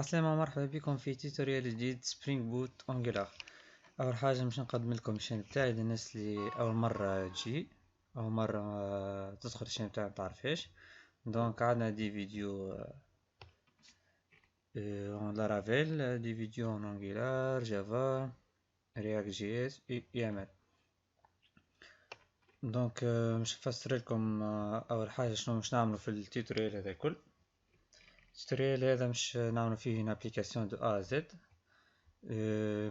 عسلامة مرحبا بكم في توتوريال جديد سبرينغ بوت انجولار. اول حاجة باش نقدم لكم الشين بتاعي للناس اللي اول مرة تجي اول مرة تدخل الشين بتاعي متعرفهاش. دونك عندنا دي فيديو en Laravel, des vidéos en Angular, Java, React.js et YAML. دونك باش نفسر لكم اول حاجة شنو باش نعملو في التوتوريال هذا الكل. التوتوريال هذا باش نعملو فيه une application de A à Z.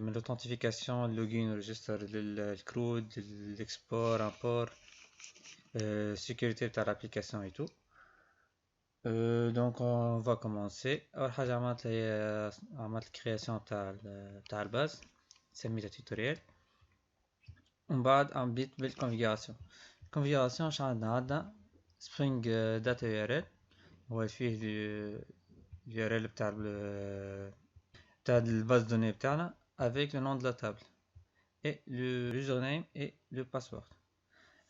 من l'authentification, le login, le register, le CRUD, l'export, import, sécurité de l'application et tout. Donc on va commencer. أول حاجة عملت الكرياسيون تاع الباز سميتها توتوريال. ومن بعد بديت بالكونفيغوراسيون. الكونفيغوراسيون شنو عندنا spring data url هو فيه الurl بتاع الباز دوني بتاعنا avec le nom de la table et le username et le password.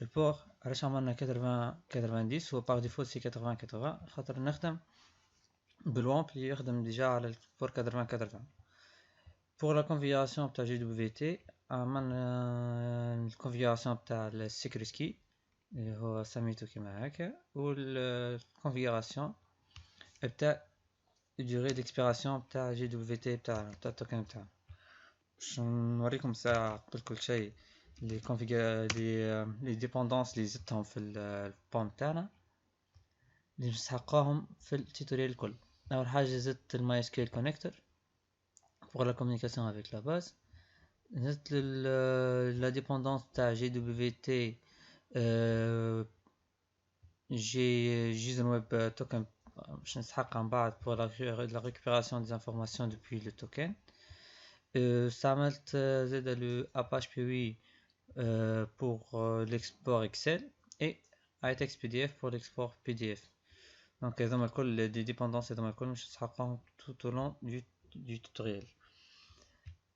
Le port علاش عملنا 90 هو par défaut c'est 80 خاطر نخدم بالوامب اللي يخدم ديجا على البور 80. pour la configuration بتاع JWT عملنا الكونفيغوراسيون بتاع السيكريت كي اللي هو سميتو كيما هكا، والكونفيغوراسيون بتاع durée d'expiration بتاع JWT بتاع التوكن بتاعنا. باش نوريكم ساعة قبل كل شيء لي ديبوندونس اللي زدتهم في البوم تاعنا اللي نسحقاهم في التوتوريال الكل. اول حاجة زدت الماي اس كيو كونيكتور pour la communication avec la base. زدت la dépendance تاع JWT JSON Web Token باش نسحقها من بعد pour la récupération des informations depuis le token. استعملت زاد le Apache PWI pour l'export Excel et ITEX PDF pour l'export PDF. Donc هذوما الكل دي ديبوندونس هذوما الكل باش نسحقهم tout au long du tutoriel.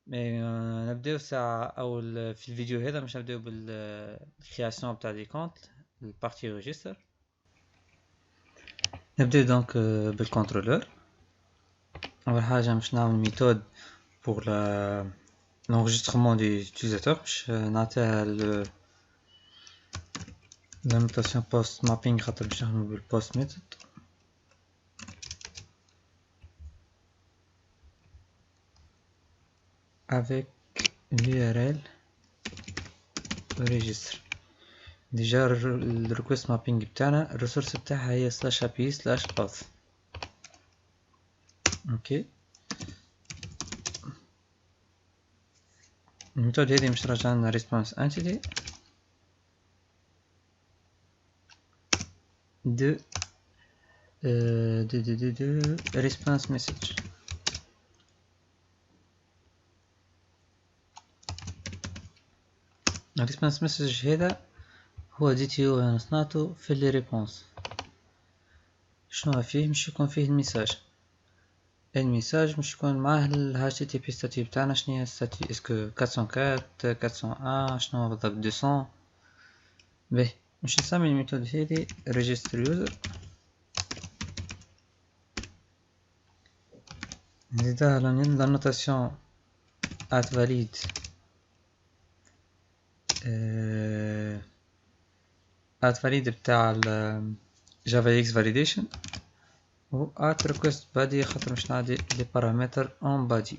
مي نبداو ساعة اول في الفيديو هذا باش نبداو بالكرياسيون بتاع دي كونت البارتي ريجستر. نبداو دونك بالكونترولور. اول حاجة باش نعمل ميثود pour l'enregistrement des utilisateurs باش نعطيها la notation post mapping خاطر باش نخدمو بالبوست ميثود. avec l'URL register. ديجا الريكوست مابينج بتاعنا الريسورس بتاعها هي /api/auth. اوكي الميثود هذه مش راجع لنا response entity de response message. الريسبونس مسج هذا هو دي تي او صنعته في لي ريبونس. شنو فيه؟ مش يكون فيه الميساج مش يكون معاه ال HTTP ستاتيو بتاعنا. شنو هي الستاتيو؟ اسكو 404 401 شنو بالضبط 200. باهي مش نسمي الميثود هذه register user. نزيدها لا نوتاسيون at valid at valid بتاع ال java x validation و at request body خاطر مش نعدي لي بارامتر on body.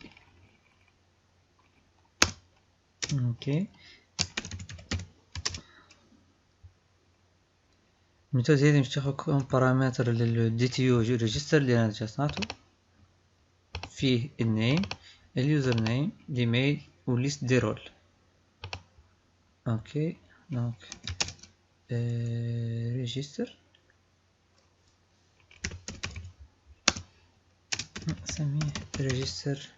اوكي الميثود هذه مش تاخد كون بارامتر لل DTO ريجستر اللي انا جا صنعته فيه النيم اليوزر نيم الايميل وليست دي رول. اوكي دونك ريجستر نسميه ريجستر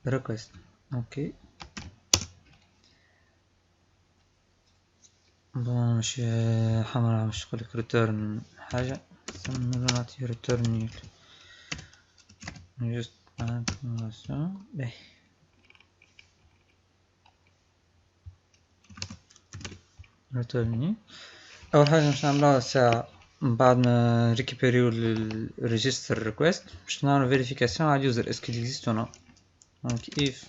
ريكوست. اوكي بون مش حمرا مش نقولك ريتيرن حاجة نعطي ريتيرن جست انكلاسيون. باهي ريتيرن اول حاجة باش نعملوها ساعة بعد ما ريكيبيريو الريجستر ريكويست باش نعملو فيريفيكاسيون على اليوزر اسكو اكزيست ولا. دونك if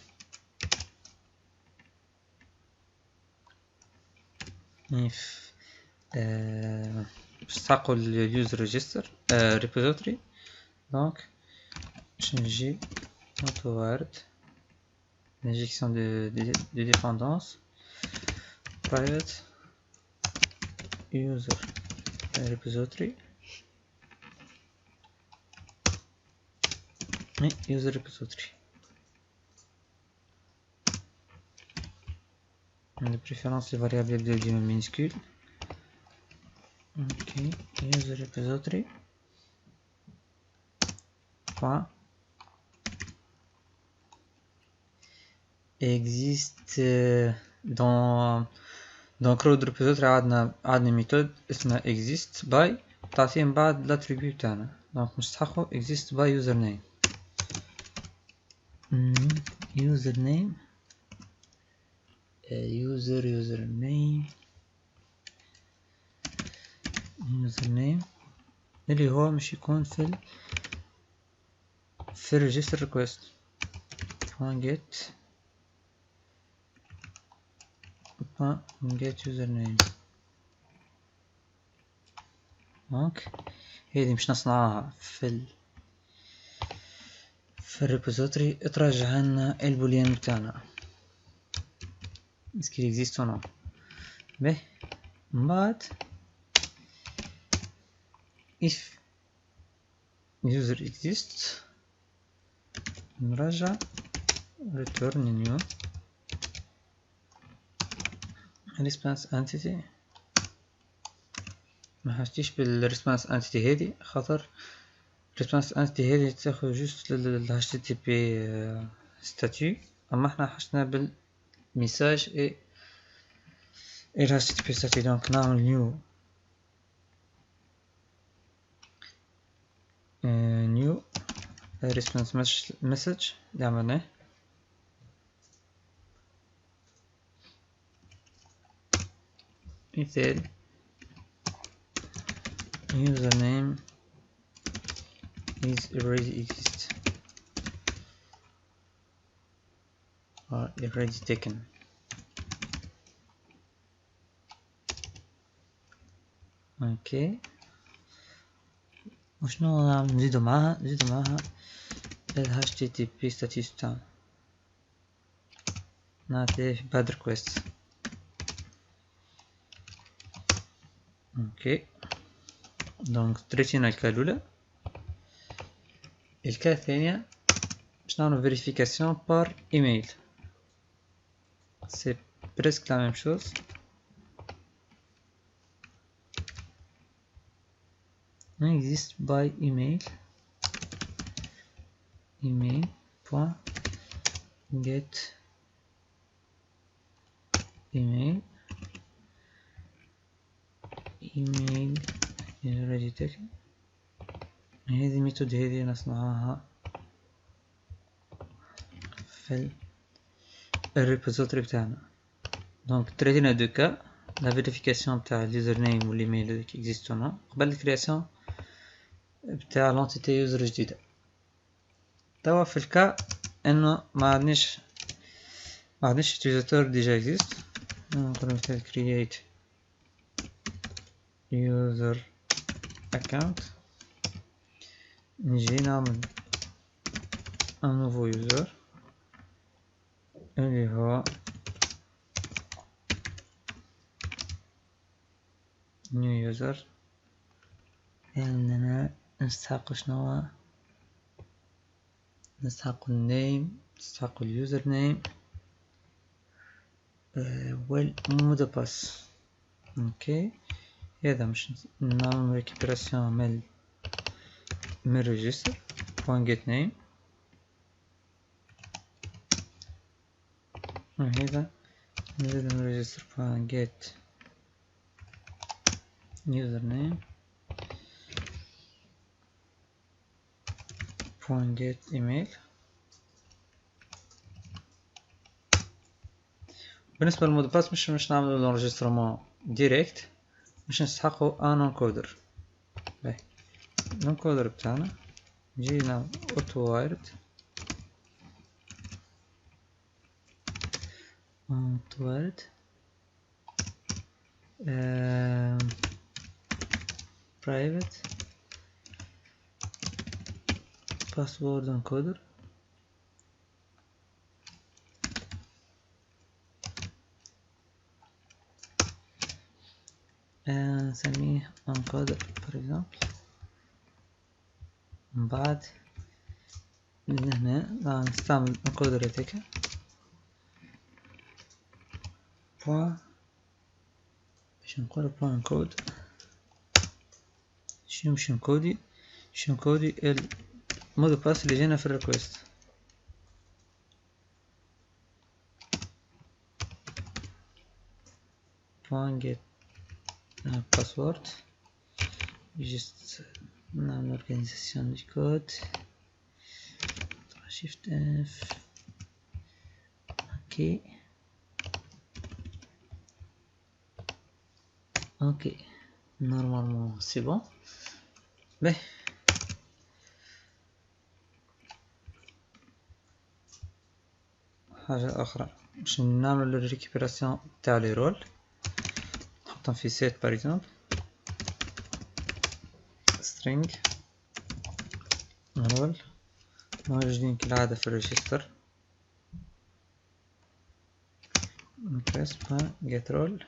باش تحققو اليوزر ريجستر ريبوزيتوري. دونك باش نجي autoward l'injection de dépendance private user repository et user repository. De préférence les variables de minuscules. Ok, user repository point existe dans crowd repository عندنا ميثود اسمها exist by تعطي من بعد الاتريبيوت بتاعنا. دونك نستحقو exist by username username username اللي هو مش يكون في register request get username. دونك هذه مش نصنعها في الريبوزيتوري ترجع لنا البوليان بتاعنا اسكي اكزيست ولا. به من بعد if user exists نرجع return new response entity. ما حاجتيش بالريسبونس انتيتي هذه خاطر response entity هذه تاخذ جوست ال HTTP statut. اما احنا حاجتنا بالميساج ال HTTP statut. دونك نعمل new response message اللي عملناه مثال username is already exist or already taken. اوكي وشنو نعمل نزيدو معاها ال HTTP status بتاعنا نعطيه بعد request. اوكي دونك تريتينا الكا الاولى. الكا الثانية باش نعملو فيريفيكاسيون بار ايميل. سي بريسك لا ميم شوز. exist by email point get email is already taken. هذه الميثود هذه نصنعها في الريبوزيتوري بتاعنا. دونك تريتينا دو كا لا فيريفيكاسيون بتاع اليوزر نيم والايميل اللي اكزيست هنا قبل الكرياسيون بتاع لونتيتي يوزر جديدة. توا في الكا انه ما عندناش utilisateur ديجا exist. نقول مثلا create user account نجي نعمل un nouveau user اللي هو new user. عندنا نستحق شنو نستحق النيم نستحق اليوزر نيم والمود باس. اوكي هذا مش نعمل ريكيبراسيون من ريجستر بوان جيت نيم. وهذا نزيد من ريجستر بوان جيت يوزر نيم بوان جيت ايميل. بالنسبة للمود باس مش نعمل الانرجسترمون ديريكت، مش نستحقو ان انكودر. الانكودر بتاعنا جينا اوتو وايرد private password encoder نسميه encoder for example. من بعد من هنا راح نستعمل encoder هذيك باش نقول بوان كود شنو مش نكودي المود باس اللي جينا في الريكوست بوان جيت باسورد جست نعمل organisation du code shift F ok normalement c'est bon. Mais حاجة أخرى باش نعمل الريكيبيراسيون تاع لي رول نحطهم في set par exemple string role موجودين كالعادة في الريجستر press get role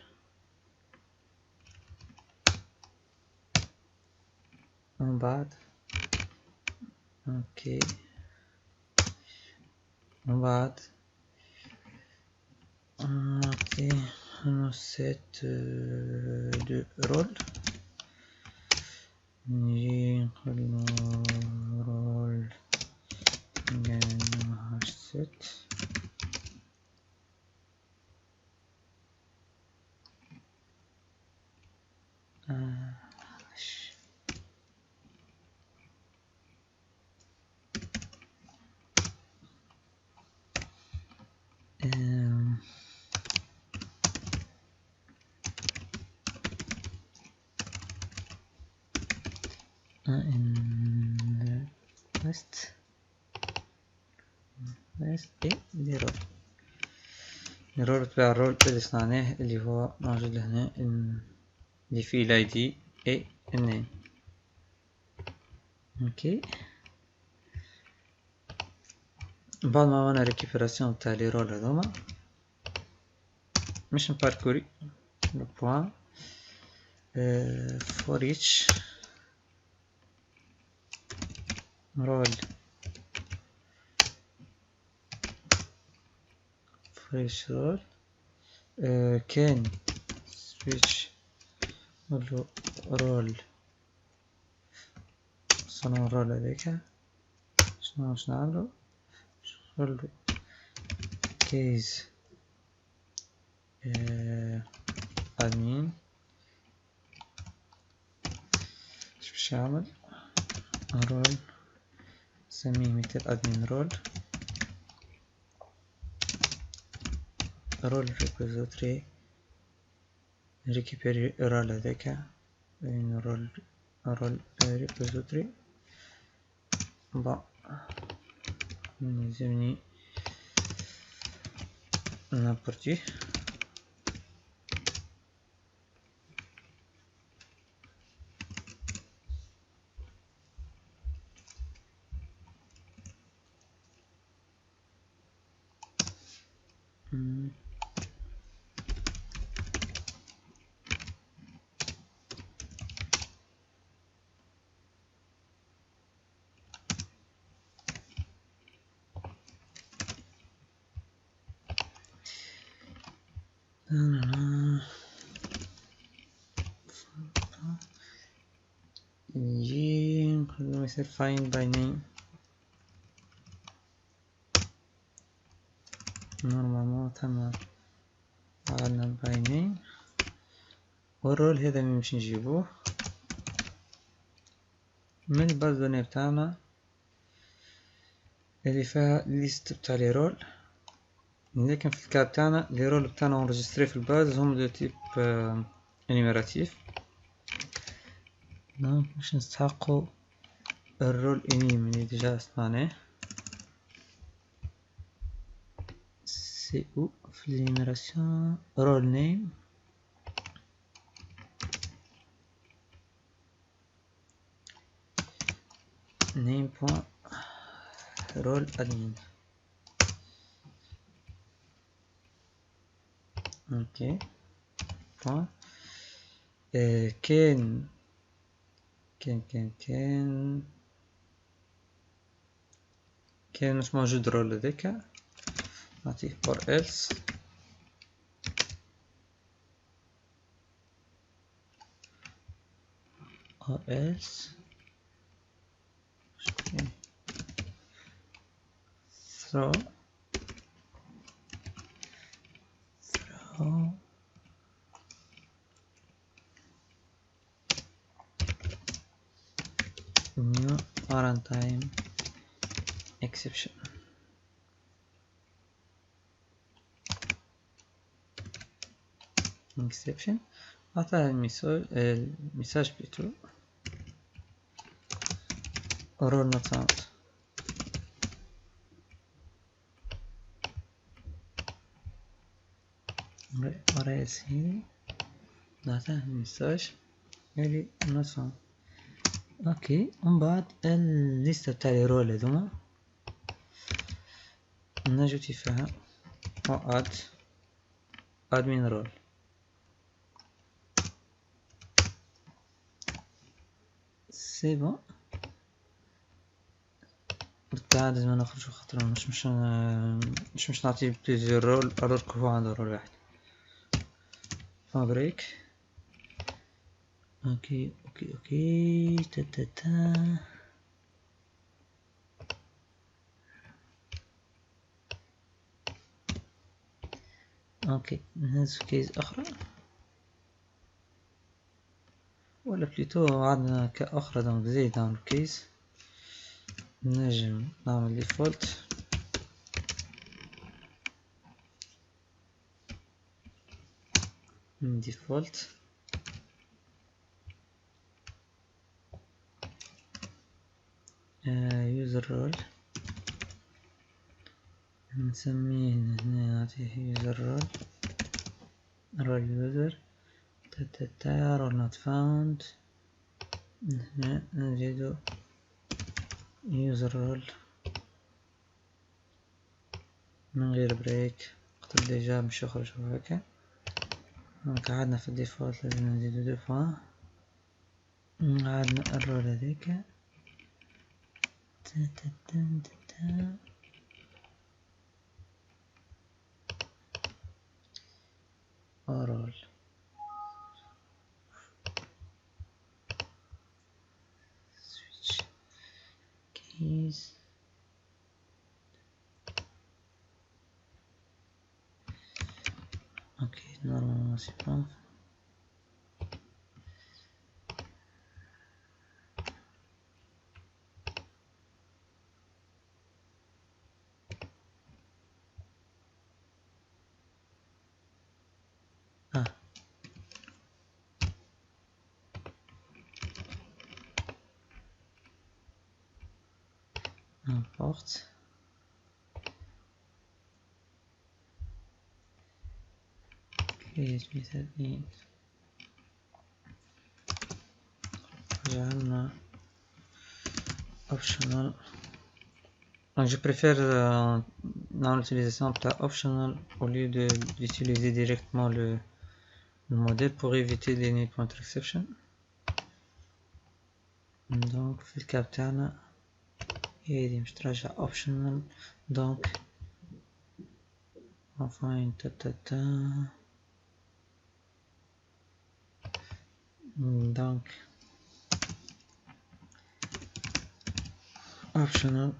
ومن بعد اوكي ومن بعد نعطي set de role نجي نقول role set list دي رول الرول تبع الرول اللي صنعناه اللي هو موجود هنا اللي فيه الاي دي اي النيم اوكي. بعد ما عملنا ريكيبيراسيون تاع لي رول هذوما مش نباركوري لو بوان for each role كان switch نقولو رول صنع الرول هذيك شنو باش نعملو نقولو case admin اش باش يعمل رول نسميه مثل admin رول رول repository récupérer رول هذاك رول repository نلزمني نابورتيه نجي نخدم مثل find by name نورمالمون تم عملنا by name والرول هذا مش نجيبوه من الباز دوني بتاعنا اللي فيها ليست بتاع لي رول، لكن في الكاب تاعنا لي رول بتاعنا انرجستري في الباز هم دو تيب انيميراتيف، دونك باش نستحقو الرول انيم اللي ديجا سمعناه سي او في الانيميراسيون رول نيم نيم بوان رول ادمين. اوكي بوان كان مش موجود رول هذاك، نعطيه for else throw new runtime exception. أعطاه الميساج بلوتو role not found. ورئيس هنا نعطاه الميساج اللي not found. اوكي ومن بعد الليستة تاع لي رول هذوما نجوتي فيها و add admin role. سي بون بالتالي لازم نخرجو خاطر مش نعطيه بليزيور رول الوغ كو هو عنده رول واحد. فابريك اوكي تا اوكي نهز كيس اخرى ولا بليتو عندنا كأخرى دونك زيد نعمل كيس نجم نعمل ديفولت user role نسميه هنا نعطيه user role user role not found. هنا نزيدو user role من غير بريك خاطر ديجا مش يخرج هكا. دونك عادنا في الديفولت لازم نزيدو دو فوا عادنا الرول هذيك رول switch keys. اوكي normalement c'est bon. Importe create method in جعلنا optional. Je préfère dans l'utilisation de optional au lieu d'utiliser directement le modèle pour éviter les need pointer exception. Donc في الكاب تاعنا هذه مش ترجع optional donc enfin donc optional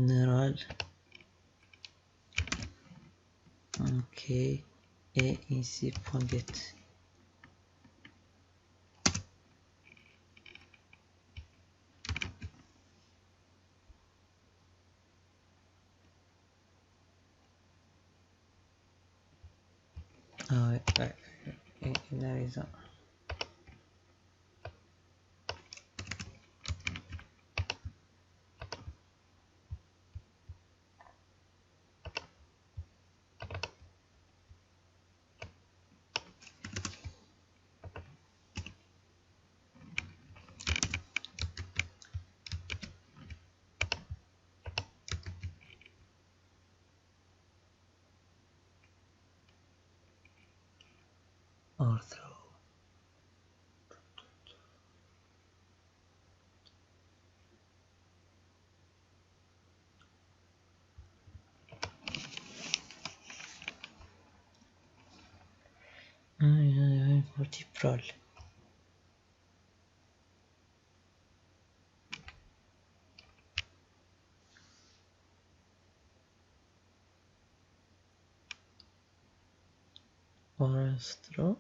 null ok et ici point get. Ah ouais, il a raison. overthrow. Vertebral. Overthrow.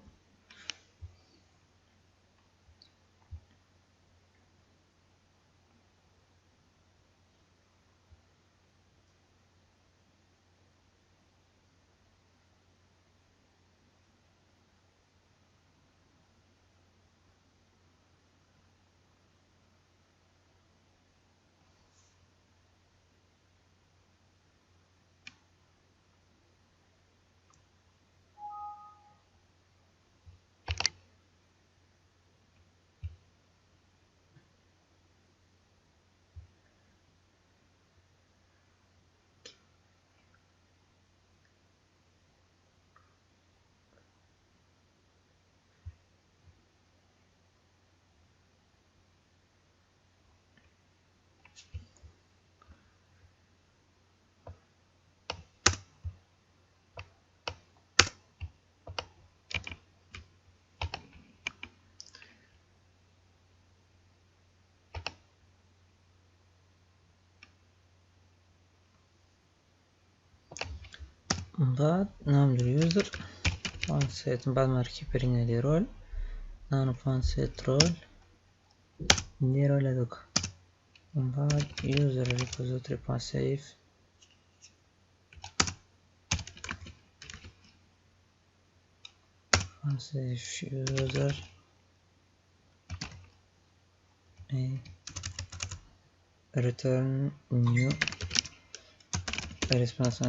من بعد نعمل اليوزر فان سيت. من بعد ما ريكيبرينا لي رول نعمل فان سيت رول نديرو هذوك. من بعد user repository.save save user return new response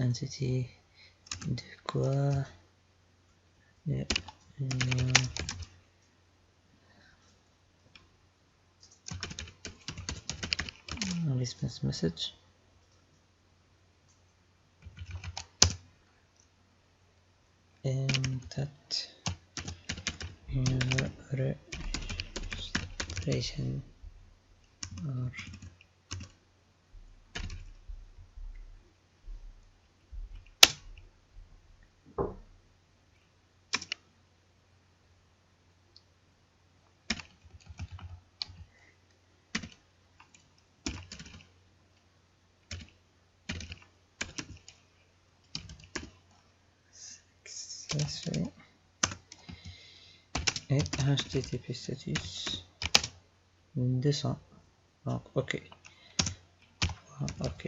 entity de quoi response message that user registration or successfully et HTTP status descend. Donc ok. Ok.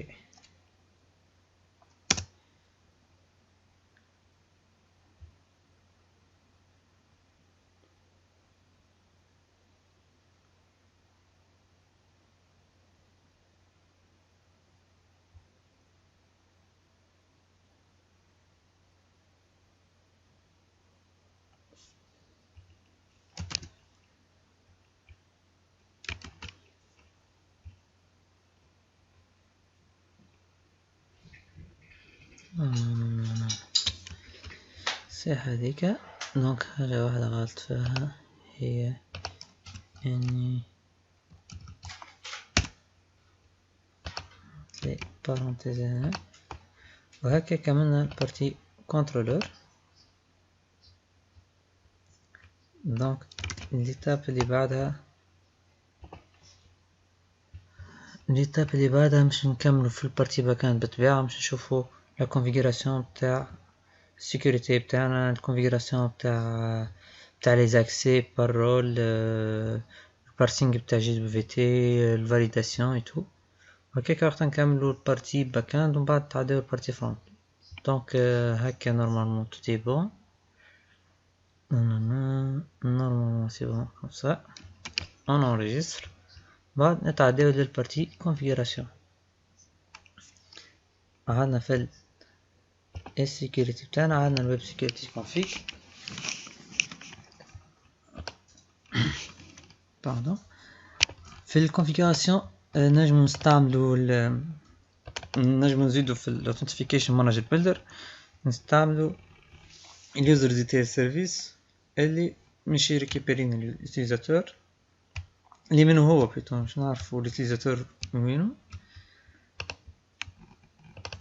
سي هذيك. دونك حاجة واحدة غلط فيها هي اني لي بارونتيز هنا وهكا كمان البارتي كنترولر. دونك ليتاب اللي بعدها مش نكملو في البارتي باكاند بالطبيعة. مش نشوفو لا كونفيغوراسيون تاع السيكوريتي بتاعنا، الكونفيغوراسيون تاع لي زاكسي بارول، البارسينغ بتاع JWT، الفاليداسيون اي تو. هكاكا وقت نكملو البارتي باكاند ومن بعد نتعداو البارتي فرونت. دونك هكا نورمالمون تو اي بون. نورمالمون سي بون كوم سا. اون انريجستر. بعد نتعداو للبارتي كونفيغوراسيون. عندنا في السيكوريتي بتاعنا عندنا الويب سيكوريتي كونفيغ. باردون. في الكونفيغوراسيون نجم نستعملو نجم نزيدو في الاوثنتيفيكيشن مانجر بيلدر، نستعملو اليوزر ديتيل سيرفيس اللي مش ريكيبيرين اليوتيليزاتور اللي منو هو بليتو، مش نعرفو اليوتيليزاتور وينو،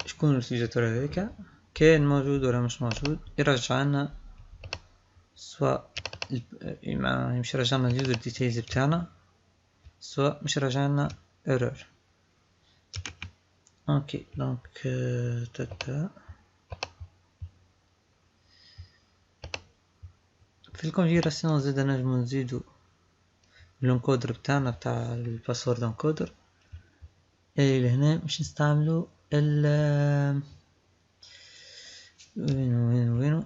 شكون اليوتيليزاتور هذاك، كان موجود ولا مش موجود، يرجع لنا سواء مش يرجع لنا اليوزر ديتيلز بتاعنا، سواء مش يرجع لنا ايرور. اوكي دونك تتا في الكونفيغراسيون زيدا نجمو نزيدو الانكودر بتاعنا بتاع الباسورد انكودر اللي هنا مش نستعملو وينو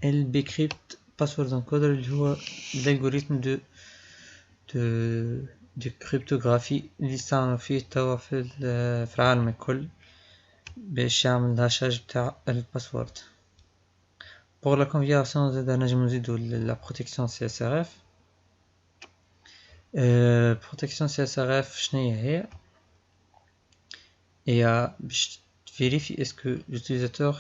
البيكريبت باسورد انكودر اللي هو الالغوريثم دو كريبتوغرافي اللي يستعملوا فيه توا في العالم الكل باش يعمل الهاشاج بتاع الباسورد. pour la configuration زادا نجم نزيدو la protection CSRF. protection CSRF شنيا هي باش vérifier est-ce que l'utilisateur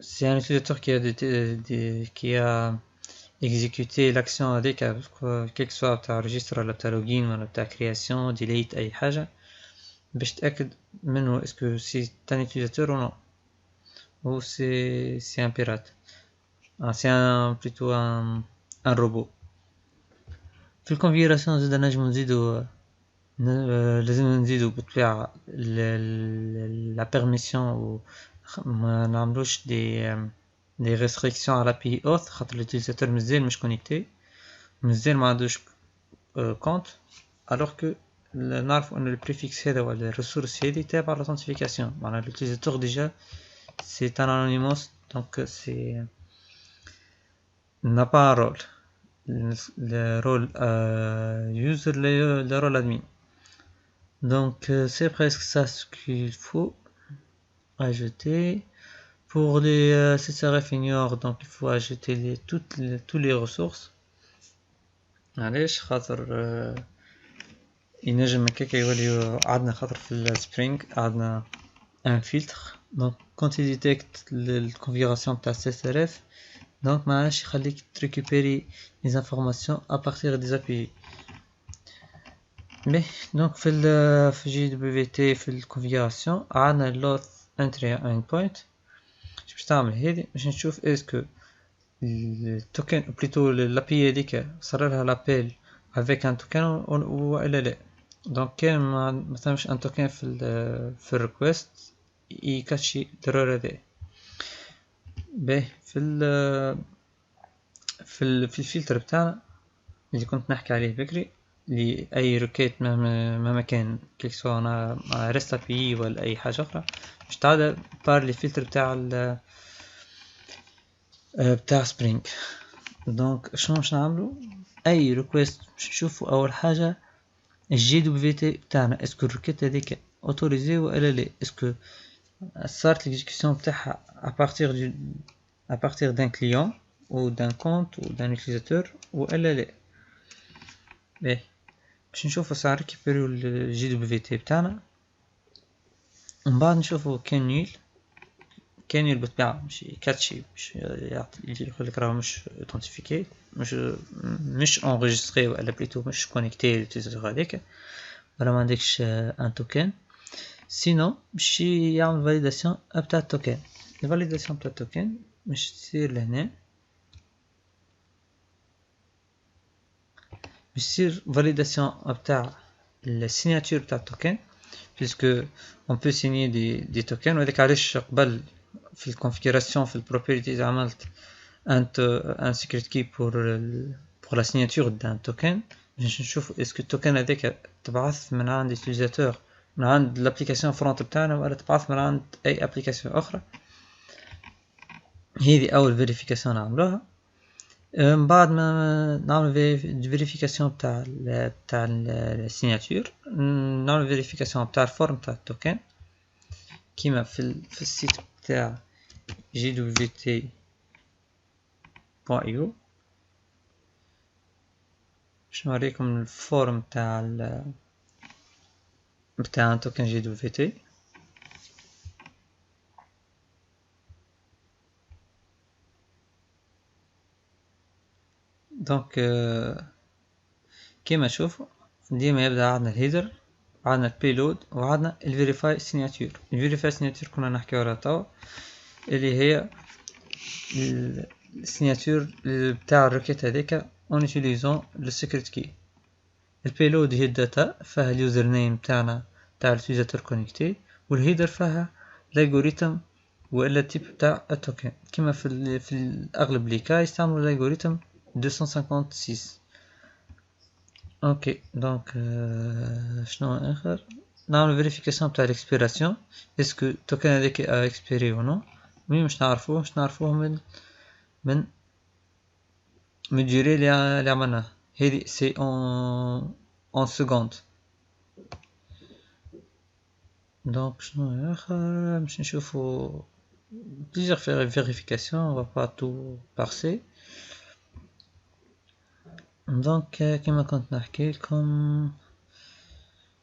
c'est un utilisateur qui a exécuté l'action هذيك quel que soit بتاع registre ولا بتاع login ولا بتاع création delete اي حاجة، باش تأكد منه est-ce que c'est un utilisateur ou non ou c'est un pirate. c'est plutôt un robot. في الكونفيغراسيون زادا نجم نزيدو لازم نزيدو بالطبيعة لا بيرميسيون و ما نعملوش دي ريستريكسيون على بي اوث، خاطر اليوتيليزاتور مازال مش كونيكتي، مازال ما عندوش كونت، الوغ كو نعرفو ان البريفيكس هذا ولا الريسورس هذي تابع للأوثنتيفيكاسيون، معناها اليوتيليزاتور ديجا سي ان انونيموس دونك سي n'a pas un rôle. Le rôle user, le rôle admin. Donc c'est presque ça ce qu'il faut ajouter. Pour les CSRF ignore, donc il faut ajouter toutes les ressources. علاش خاطر ينجم هكاك يوليو عندنا خاطر في السبرينغ عندنا un filtre, donc quand il détecte la configuration de ta CSRF, donc معلش يخليك récupérer les informations à partir des API. Mais donc في JWT في الكونفيغراسيون عندنا load entry endpoint باش تعمل هذي باش نشوف اسكو التوكن بليتو l'API هذيك صار لها لابيل avec un token ولا لا. donc كان ما ثمش ان توكن في الريكوست يكاتشي الرور هذا. باهي في الفلتر بتاعنا اللي كنت نحكي عليه بكري لأي ريكيت مهما كان كيك سواء مع ريست اي بي ولا اي حاجه اخرى باش تعدى بار لي فلتر بتاع سبرينغ. دونك شنو باش نعملو؟ اي ريكويست باش نشوفو اول حاجه الجي دبليو تي بتاعنا اسكو الريكيت هذيك اوتوريزي ولا لا، اسكو صارت ليكزيكسيون بتاعها à partir d'un client ou d'un compte ou d'un utilisateur ولا لا. باهي باش نشوفو ساعة ريكيبيريو الجي دبليو تي بتاعنا، ومن بعد نشوفو كان نيل بالطبيعة مش كاتشي مش يعطي يقولك راهو مش اوثنتيفيكي مش انغيجستري ولا بليتو مش كونيكتي لليوتيليزاتور هذاك ولا ما عندكش ان توكن، سينو باش يعمل فاليداسيون بتاع التوكن. الفاليداسيون بتاع التوكن باش تصير لهنا، باش تصير فاليداسيون بتاع السيناتور بتاع التوكن puisque on peut signer des tokens. وهذاك علاش قبل في الكونفيغراسيون في البروبرتيز عملت un secret key pour la signature d'un token باش نشوف اسكو التوكن هذاك تبعث من عند اليوتيليزاتور من عند الابليكاسيون فرونت بتاعنا ولا تبعث من عند اي ابليكاسيون اخرى. هذه اول فيريفيكاسيون نعملوها. من بعد ما نعمل فيريفيكاسيون بتاع السيناتور نعمل فيريفيكاسيون بتاع الفورم بتاع التوكن كيما في السيت بتاع gwt.io باش نوريكم الفورم بتاع توكن جي دبليو في تي. دونك كيما تشوفوا ديما يبدا عندنا الهيدر، عندنا البيلود، وعندنا الفيريفاي سيناتور. الفيريفاي سيناتور كنا نحكيو عليها توا، اللي هي السيناتور بتاع الروكيت هذيك اون يوتيليزون لو سيكريت كي. البيلود هي الداتا فيها اليوزر نيم تاعنا تاع اليوزر كونيكتي، والهيدر فيها الالغوريتم والا التيب بتاع التوكن. كيما في الاغلب لي كا يستعملوا الالغوريتم 256. اوكي دونك شنو اخر نعمل فيريفيكاسيون تاع الاكسبيراسيون، اسكو التوكن هذاك اكسبيري و نو. مي مش نعرفوه من الدوري اللي عملناه. هذه سي اون سكوند. دونك شنو اخر باش نشوفو plusieurs vérifications, on va pas tout parser. دونك كما كنت نحكي لكم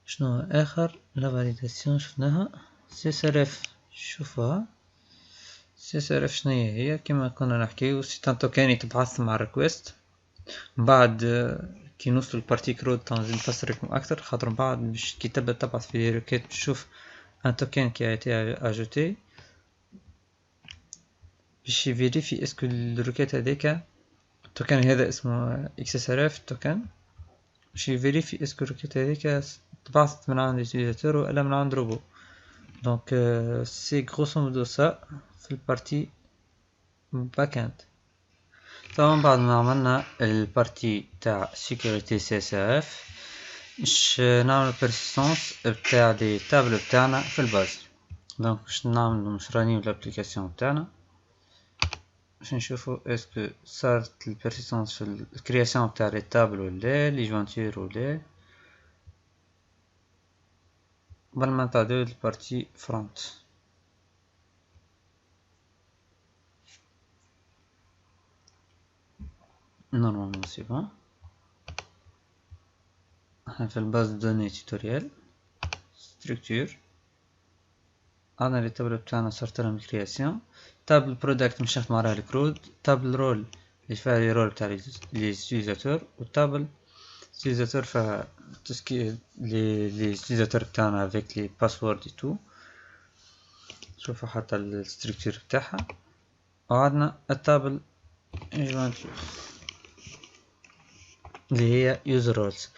شنو اخر لا فاليداسيون شفناها. سي اس ار اف شوفوها. سي اس ار اف شنو هي؟ كما كنا نحكيو سي ان توكن يتبعث مع الريكوست. من بعد كي نوصلو للبارتي كرود تنزل نفسر لكم اكثر، خاطر من بعد باش كي تبدا تبعث في ريكيت تشوف ان توكن كي ايتي اجوتي باش يفيريفي اسكو الريكيت هذاك التوكن هذا اسمه اكس اس ار اف توكن، باش يفيريفي اسكو الريكيت هذيك تبعثت من عند اليوتيليزاتور ولا من عند روبو. دونك سي غروسو مودو سا في البارتي باك اند. طبعا بعد ما عملنا البارتي تاع سيكوريتي سي اس اف باش نعمل بيرسيستونس بتاع دي تابلو بتاعنا في الباز. دونك باش نعملو مش رانيو الابليكاسيون بتاعنا باش نشوفو اسكو صارت البيرسيستونس في الكرياسيون بتاع لي تابل ولا لي جوانتور ولا. قبل ما نتعداو البارتي فرونت نورمالمون سي بون. احنا في الباز دوني توتوريال ستركتور عندنا لي تابل بتاعنا صارت لهم الكرياسيون. تابل برودكت مش نخدمو عليها الكرود، تابل رول اللي فيها لي رول تاع لي يوتيليزاتور، والتابل يوتيليزاتور فيها تسكي لي يوتيليزاتور بتاعنا افيك لي باسورد اي تو. شوفوا حتى الستركتور بتاعها. وعندنا التابل جوانتور اللي هي يوزر رولز.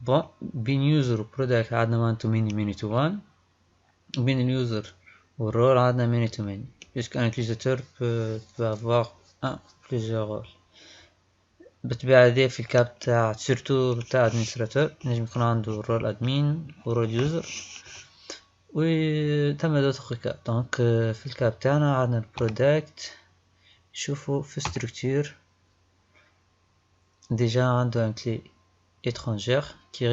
بون بين يوزر وبرودكت عندنا وان تو ميني ميني تو وان، بين اليوزر والرول عندنا ميني تو ميني، puisque un utilisateur peut avoir un plusieurs rôles. بالطبيعة هذه في الكاب تاع سيرتو بتاع ادمنستراتور نجم يكون عنده رول ادمين ورول يوزر و تم دوتر كاب. دونك في الكاب تاعنا عندنا البرودكت. شوفوا في ستركتور ديجا عنده ان كلي étrangère qui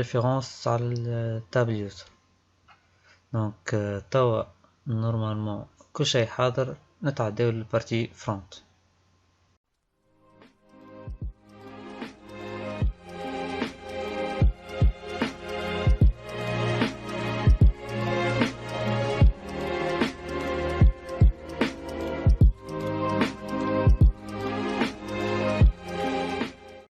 référence على التابل يوزر. دونك توا نورمالمون كل شيء حاضر. نتعداو للبارتي فرونت.